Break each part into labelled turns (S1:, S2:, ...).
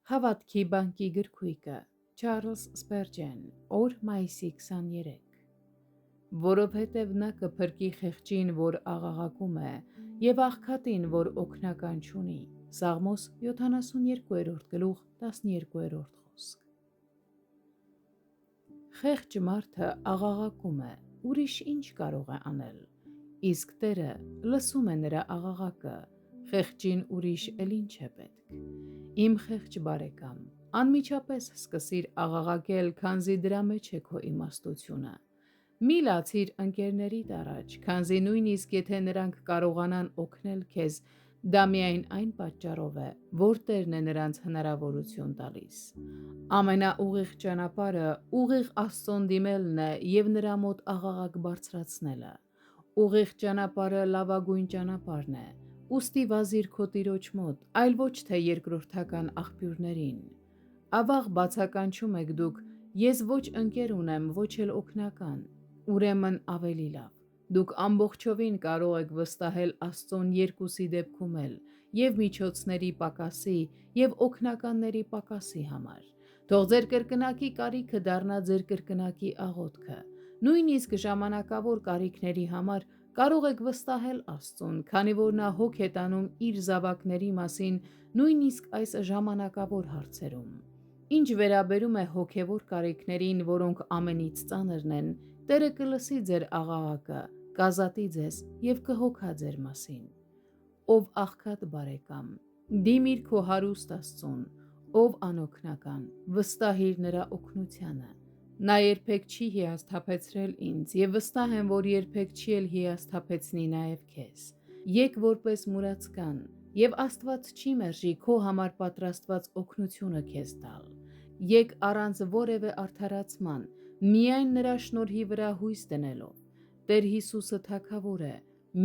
S1: Հավատքի բանկի գրքույկը Չարլզ Սպերջեն, օր մայիսի 23։ Որովհետև նա կփրկի խեղճին, որ աղաղակում է, և աղքատին, որ օգնական չունի։ Սաղմոս 72-րդ գլուխ 12-րդ խոսք։ Խեղճ մարդը աղաղակում է, ուրիշ ինչ կարող է անել։ Իսկ Տերը լսում է նրա աղաղակը, խեղճին ուրիշ էլ ինչ է պետք։ Իմ խեղճ բարեկամ, անմիջապես սկսիր աղաղակել, քանզի դրա մեջ է քո իմաստությունը։ Մի լացիր ընկերներիդ առաջ, քանզի նույնիսկ եթե նրանք կարողանան օգնել քեզ, դա միայն այն պատճառով է, որ Տերն է նրանց հնարավորություն տալիս։ Ամենաուղիղ ճանապարհը ուղիղ Աստծուն դիմելն է և նրա մոտ աղաղակ բարձրացնելը։ Ուղիղ ճանապարհը լավագույն ճանապարհն է, ուստի վազիր քո Տիրոջ մոտ, այլ ոչ թե երկրորդական աղբյուրներին։ Ավաղ բացականչում եք դուք, ես ոչ ընկեր ունեմ, ոչ էլ օգնական, ուրեմն ավելի լավ։ Դուք ամբողջովին կարող եք վստահել Աստծուն երկուսի դեպքում էլ, և միջոցների պակասի, և օգնականների պակասի համար։ Թող ձեր կրկնակի կարիքը դառնա ձեր կրկնակի աղոթքը։ Նույնիսկ ժամանակավոր կարիքների համար կարող եք վստահել Աստծուն, քանի որ նա հոգ է տանում իր զավակների մասին նույնիսկ այս ժամանակավոր հարցերում։ Ինչ վերաբերում է հոգևոր կարիքներին, որոնք ամենից ծանրն են, Տերը կլսի ձեր աղաղակը, կազատի ձեզ և կհոգա ձեր մասին։ Ով աղքատ բարեկամ, դիմիր քո հարուստ Աստծուն, ով անօգնական, վստահիր նրա օգնությանը։ Նա երբեք չի հիասթափեցրել ինձ, և վստահ եմ, որ երբեք չի էլ հիասթափեցնի նաև քեզ։ Եկ որպես մուրացկան, և Աստված չի մերժի քո համար պատրաստված օգնությունը քեզ տալ։ Եկ առանց որևէ արդարացման, միայն նրա շնորհի վրա հույս դնելով։ Տեր Հիսուսը թագավոր է,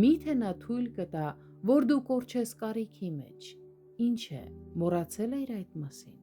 S1: մի՞թե նա թույլ կտա, որ դու կորչես կարիքի մեջ։ Ինչ է, մոռացել էիր այդ մասին։